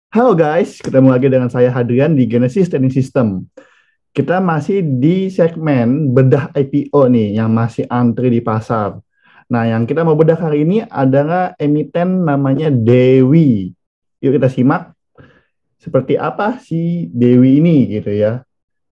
Halo guys, ketemu lagi dengan saya Hadrian di Genesis Trading System. Kita masih di segmen bedah IPO nih yang masih antri di pasar. Nah, yang kita mau bedah hari ini adalah emiten namanya Dewi. Yuk kita simak seperti apa si Dewi ini gitu ya.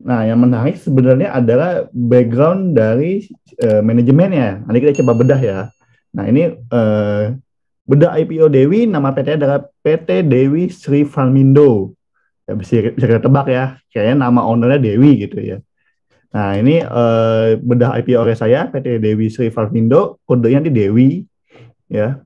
Nah, yang menarik sebenarnya adalah background dari manajemennya. Nanti kita coba bedah ya. Nah, ini bedah IPO Dewi, nama PT adalah PT Dewi Sri Farmindo. Ya, bisa kita tebak ya, kayaknya nama ownernya Dewi gitu ya. Nah, ini bedah IPO oleh saya, PT Dewi Sri Farmindo, kodenya di Dewi ya.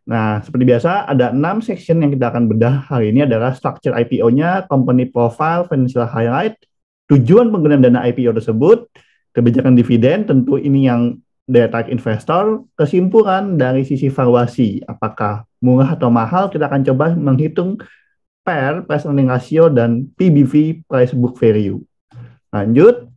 Nah, seperti biasa ada 6 section yang kita akan bedah hari ini adalah structure IPO-nya, company profile, financial highlight, tujuan penggunaan dana IPO tersebut, kebijakan dividen, tentu ini yang daya tarik investor, kesimpulan dari sisi valuasi, apakah murah atau mahal, kita akan coba menghitung PER, price earning ratio, dan PBV, price book value. Lanjut.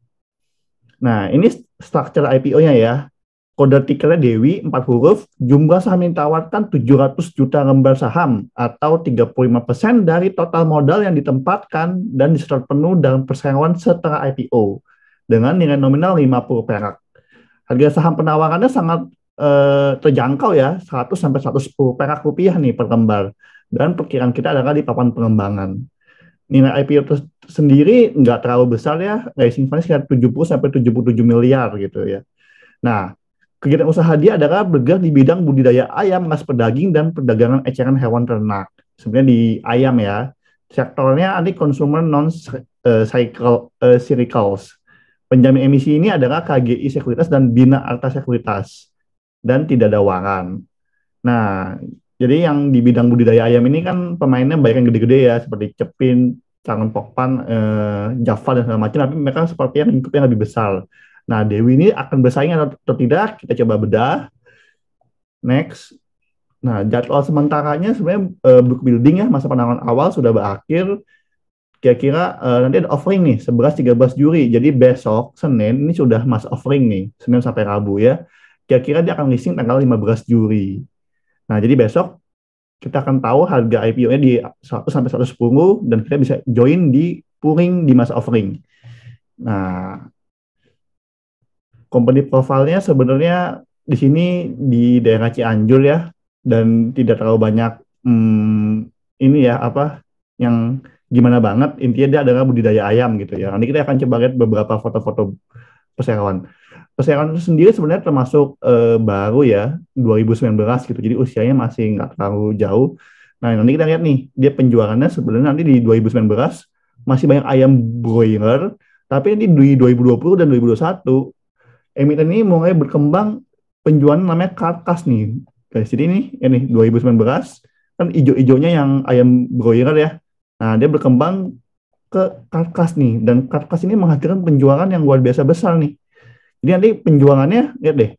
Nah, ini structure IPO-nya ya. Kode tikernya Dewi, 4 huruf, jumlah saham yang ditawarkan 700 juta lembar saham, atau 35% dari total modal yang ditempatkan dan disetor penuh dalam perseroan setelah IPO, dengan nilai nominal 50 perak. Harga saham penawarannya sangat terjangkau ya, 100 sampai 110 perak rupiah nih per lembar. Dan perkiraan kita adalah di papan pengembangan. Nilai IPO sendiri nggak terlalu besar ya, raising fund sekitar 70 sampai 77 miliar gitu ya. Nah, kegiatan usaha dia adalah bergerak di bidang budidaya ayam, ras pedaging, dan perdagangan eceran hewan ternak. Sebenarnya di ayam ya. Sektornya anti consumer non cyclicals. Penjamin emisi ini adalah KGI Sekuritas dan Bina Arta Sekuritas. Dan tidak ada waran. Nah, jadi yang di bidang budidaya ayam ini kan pemainnya banyak yang gede-gede ya, seperti Cepin, Cangon Pokpan, Java, dan segala macam, tapi mereka seperti yang lingkupnya lebih besar. Nah, Dewi ini akan bersaing atau tidak? Kita coba bedah. Next. Nah, jadwal sementaranya sebenarnya book building ya, masa penanganan awal sudah berakhir. Kira-kira nanti ada offering nih, 11-13 Juli. Jadi besok, Senin, ini sudah masa offering nih, Senin sampai Rabu ya. Kira-kira dia akan listing tanggal 15 Juli. Nah, jadi besok kita akan tahu harga IPO-nya di 100 sampai 110 dan kita bisa join di pouring di masa offering. Nah, company profile-nya sebenarnya di sini di daerah Cianjur ya, dan tidak terlalu banyak ini ya apa yang gimana banget. Intinya dia adalah budidaya ayam gitu ya. Nanti kita akan coba lihat beberapa foto-foto perseroan. Perseroan itu sendiri sebenarnya termasuk baru ya, 2019 gitu. Jadi usianya masih nggak terlalu jauh. Nah, nanti kita lihat nih, dia penjualannya sebenarnya nanti di 2019 masih banyak ayam broiler, tapi ini di 2020 dan 2021 emiten ini mulai berkembang penjualan namanya karkas nih. Guys, jadi ini 2019 kan ijo-ijonya yang ayam broiler ya. Nah, dia berkembang ke karkas nih, dan karkas ini menghasilkan penjualan yang luar biasa besar nih. Jadi nanti penjualannya, lihat deh,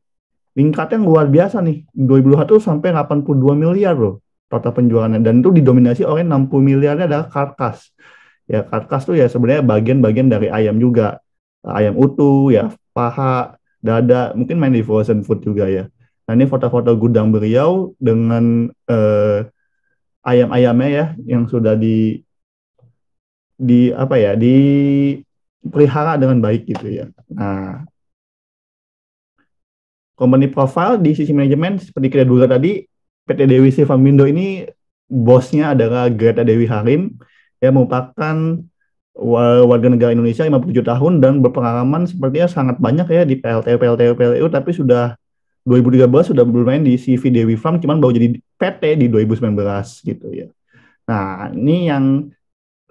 tingkatnya luar biasa nih. 2021 sampai 82 miliar loh total penjualannya. Dan itu didominasi oleh 60 miliarnya adalah karkas. Ya, karkas tuh ya sebenarnya bagian-bagian dari ayam juga. Ayam utuh, ya paha, dada, mungkin main di frozen food juga ya. Nah, ini foto-foto gudang beliau dengan ayam-ayamnya ya, yang sudah di apa ya, dipelihara dengan baik gitu ya. Nah, company profile di sisi manajemen seperti kita duga tadi, PT Dewi Sifamindo ini bosnya adalah Greta Dewi Harim yang merupakan warga negara Indonesia 57 tahun dan berpengalaman sepertinya sangat banyak ya di PLTU, PLTU, PLTU, tapi sudah 2013 sudah bermain di CV Dewi Farm, cuman baru jadi PT di 2019 gitu ya. Nah, ini yang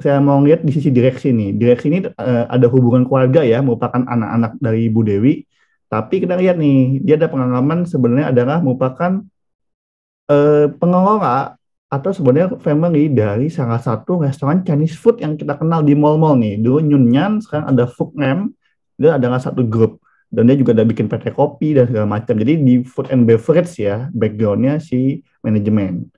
saya mau lihat di sisi direksi nih. Direksi ini ada hubungan keluarga ya, merupakan anak-anak dari Ibu Dewi. Tapi kita lihat nih, dia ada pengalaman sebenarnya adalah merupakan pengelola atau sebenarnya family dari salah satu restoran Chinese food yang kita kenal di mall-mall nih. Dulu Nyunyan, sekarang ada Food Name, dia adalah satu grup. Dan dia juga ada bikin PT kopi dan segala macam. Jadi di food and beverage ya, background-nya si manajemen.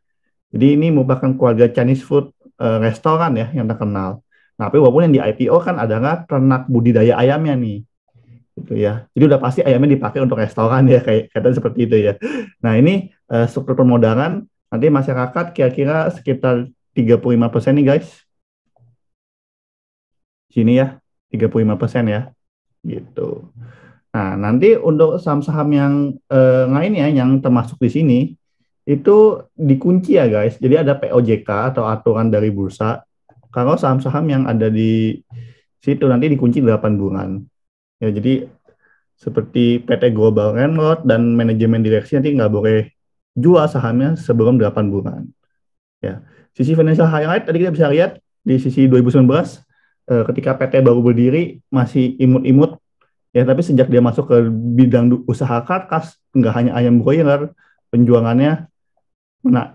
Jadi ini merupakan keluarga Chinese food restoran ya yang terkenal. Nah, tapi walaupun yang di IPO kan adalah ternak budidaya ayamnya nih, gitu ya. Jadi udah pasti ayamnya dipakai untuk restoran ya, kayak seperti itu ya. Nah, ini struktur permodalan nanti masyarakat kira-kira sekitar 35% nih guys. Sini ya, 35% ya. Gitu. Nah, nanti untuk saham-saham yang lainnya yang termasuk di sini itu dikunci ya guys. Jadi ada POJK atau aturan dari bursa. Kalau saham-saham yang ada di situ nanti dikunci 8 bulan. Ya, jadi seperti PT Global Railroad dan manajemen direksi nanti nggak boleh jual sahamnya sebelum 8 bulan. Ya. Sisi financial highlight tadi kita bisa lihat di sisi 2019 ketika PT baru berdiri masih imut-imut ya, tapi sejak dia masuk ke bidang usaha karkas nggak hanya ayam broiler, penjualannya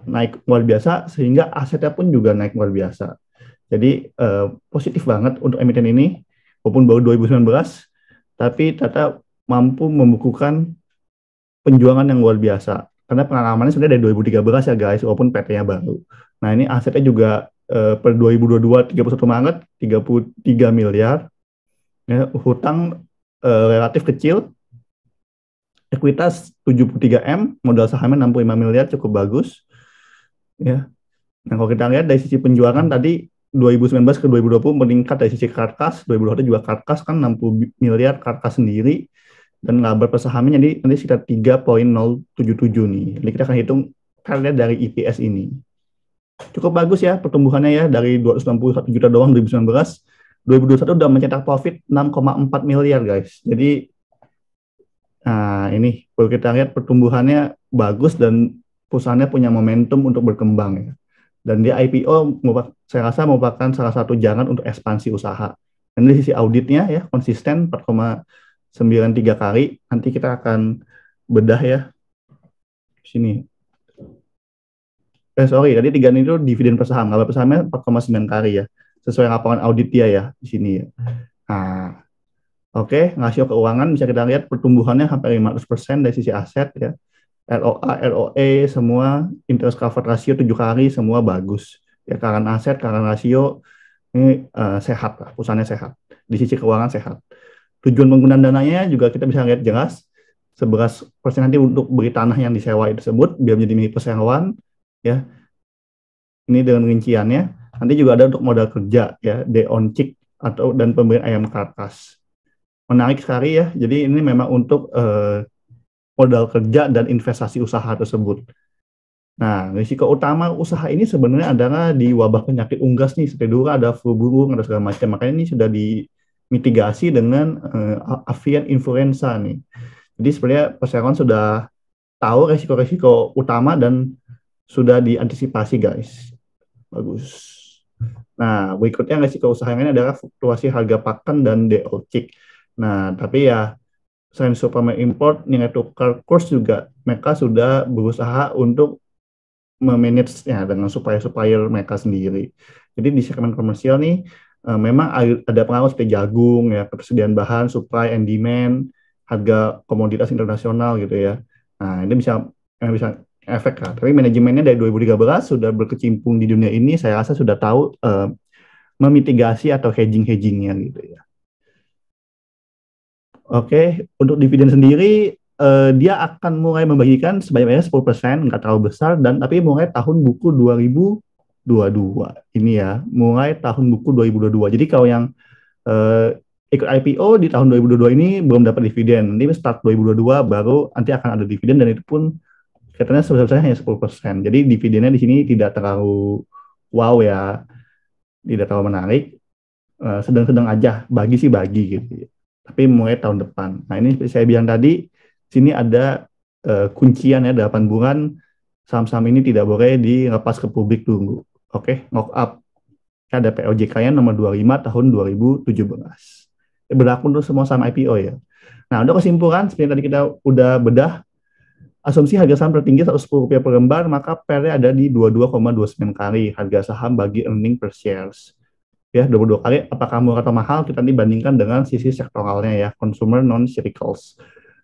naik luar biasa sehingga asetnya pun juga naik luar biasa. Jadi positif banget untuk emiten ini walaupun baru 2019 tapi ternyata mampu membukukan penjualan yang luar biasa. Karena pengalamannya sebenarnya dari 2013 ya guys, walaupun PT-nya baru. Nah ini asetnya juga per 2022 31 Maret 33 miliar. Ya, hutang relatif kecil. Ekuitas 73 M, modal sahamnya 65 miliar, cukup bagus. Ya. Nah kalau kita lihat dari sisi penjualan tadi 2019 ke 2020 meningkat dari sisi karkas, 2020 juga karkas kan 60 miliar karkas sendiri. Dan laba per sahamnya jadi nanti sekitar 3,077 nih. Jadi kita akan hitung karya dari EPS ini. Cukup bagus ya pertumbuhannya ya, dari 261 juta doang 2019. 2021 udah mencetak profit 6,4 miliar guys. Jadi nah ini kalau kita lihat pertumbuhannya bagus dan perusahaannya punya momentum untuk berkembang ya. Dan dia IPO saya rasa merupakan salah satu jalan untuk ekspansi usaha. Dan dari sisi auditnya ya konsisten 4,93 kali. Nanti kita akan bedah ya. Sini. Sorry, tadi 3 ini itu dividen per saham. Laba per sahamnya 4,9 kali ya. Sesuai laporan audit dia ya di sini ya. Nah, oke, rasio keuangan bisa kita lihat pertumbuhannya hampir 500% dari sisi aset ya. ROA, ROE semua, interest cover ratio 7 kali semua bagus. Ya, current aset, current ratio ini sehat lah, perusahaannya sehat. Di sisi keuangan sehat. Tujuan penggunaan dananya juga kita bisa lihat jelas. 11% nanti untuk beli tanah yang disewa tersebut biar menjadi milik perseroan ya. Ini dengan rinciannya. Nanti juga ada untuk modal kerja ya, deoncik atau dan pembelian ayam karkas. Menarik sekali ya. Jadi ini memang untuk modal kerja dan investasi usaha tersebut. Nah, risiko utama usaha ini sebenarnya adalah di wabah penyakit unggas nih. Seperti dulu ada flu burung ada segala macam. Makanya ini sudah dimitigasi dengan avian influenza nih. Jadi sebenarnya perseroan sudah tahu risiko-risiko utama dan sudah diantisipasi guys. Bagus. Nah, berikutnya risiko usaha ini adalah fluktuasi harga pakan dan deoncik. Nah, tapi ya selain suplemen import, nilai tukar kurs juga mereka sudah berusaha untuk memanage-nya dengan supplier mereka sendiri. Jadi di segmen komersial nih memang ada pengaruh seperti jagung ya, ketersediaan bahan, supply and demand, harga komoditas internasional gitu ya. Nah, ini bisa efek kan. Tapi manajemennya dari 2013 sudah berkecimpung di dunia ini, saya rasa sudah tahu memitigasi atau hedging-hedgingnya gitu ya. Oke, untuk dividen sendiri dia akan mulai membagikan sebanyak 10%, nggak terlalu besar, dan tapi mulai tahun buku 2022 ini ya, mulai tahun buku 2022. Jadi kalau yang ikut IPO di tahun 2022 ini belum dapat dividen, nanti start 2022 baru nanti akan ada dividen dan itu pun katanya sebesar-besarnya hanya 10%. Jadi dividennya di sini tidak terlalu wow ya, tidak terlalu menarik, sedang-sedang aja, bagi sih bagi gitu. Tapi mulai tahun depan. Nah ini seperti saya bilang tadi, sini ada kuncian ya 8 bulan saham-saham ini tidak boleh dilepas ke publik dulu. Oke, lock up. Ada POJK-nya nomor 25 tahun 2017. Berlaku untuk semua saham IPO ya. Nah untuk kesimpulan, seperti tadi kita udah bedah, asumsi harga saham tertinggi Rp110 per lembar, maka PER ada di 22,29 kali harga saham bagi earning per shares. Ya, 22 kali. Apakah murah atau mahal? Kita dibandingkan dengan sisi sektoralnya ya, consumer non-cyclicals.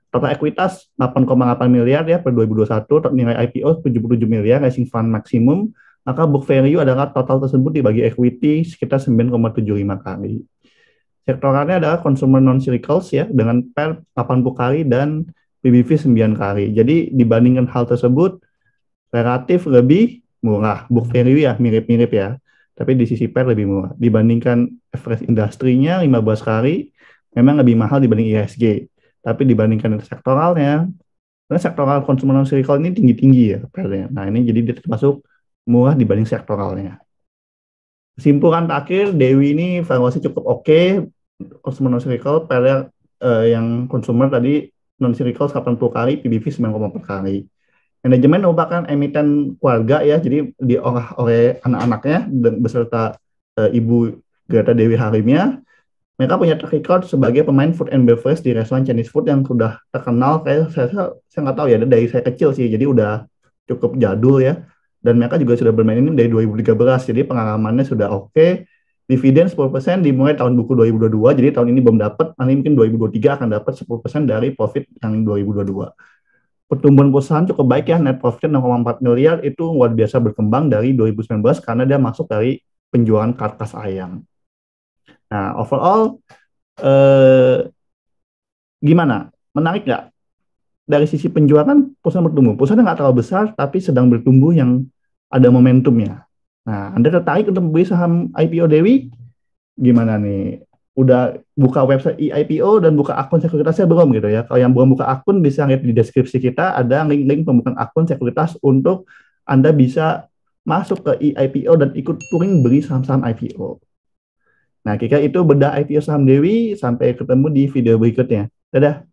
Total ekuitas 8,8 miliar ya per 2021, nilai IPO 77 miliar, rising fund maksimum, maka book value adalah total tersebut dibagi equity sekitar 9,75 kali. Sektoralnya adalah consumer non-cyclicals ya, dengan PER 80 kali dan PBV 9 kali. Jadi dibandingkan hal tersebut relatif lebih murah. Book value ya mirip-mirip ya. Tapi di sisi PER lebih murah. Dibandingkan average industrinya 15 kali, memang lebih mahal dibanding IHSG. Tapi dibandingkan sektoralnya, karena sektoral consumer non-cyclical ini tinggi-tinggi ya PER-nya. Nah ini jadi dia termasuk murah dibanding sektoralnya. Kesimpulan terakhir, Dewi ini valuasi cukup oke, consumer non-cyclical, PER yang consumer tadi non-cyclical 80 kali, PBV 9,4 kali. Manajemen merupakan emiten keluarga ya, jadi diolah oleh anak-anaknya beserta Ibu Greta Dewi Halimnya. Mereka punya track record sebagai pemain food and beverage di restoran Chinese food yang sudah terkenal, kayak saya nggak tahu ya, dari saya kecil sih, jadi udah cukup jadul ya. Dan mereka juga sudah bermain ini dari 2013, jadi pengalamannya sudah oke. Dividen 10% dimulai tahun buku 2022, jadi tahun ini belum dapat, nanti mungkin 2023 akan dapat 10% dari profit yang 2022. Pertumbuhan perusahaan cukup baik ya, net profit 0,4 miliar itu luar biasa berkembang dari 2019 karena dia masuk dari penjualan karkas ayam. Nah, overall gimana? Menarik nggak? Dari sisi penjualan, perusahaan bertumbuh. Perusahaan nggak terlalu besar, tapi sedang bertumbuh yang ada momentumnya. Nah, Anda tertarik untuk membeli saham IPO Dewi? Gimana nih? Udah buka website IPO dan buka akun sekuritasnya belum gitu ya? Kalau yang belum buka akun, bisa lihat di deskripsi kita, ada link-link pembukaan akun sekuritas untuk Anda bisa masuk ke IPO dan ikut touring beli saham-saham IPO. Nah, kira itu bedah IPO saham Dewi. Sampai ketemu di video berikutnya. Dadah.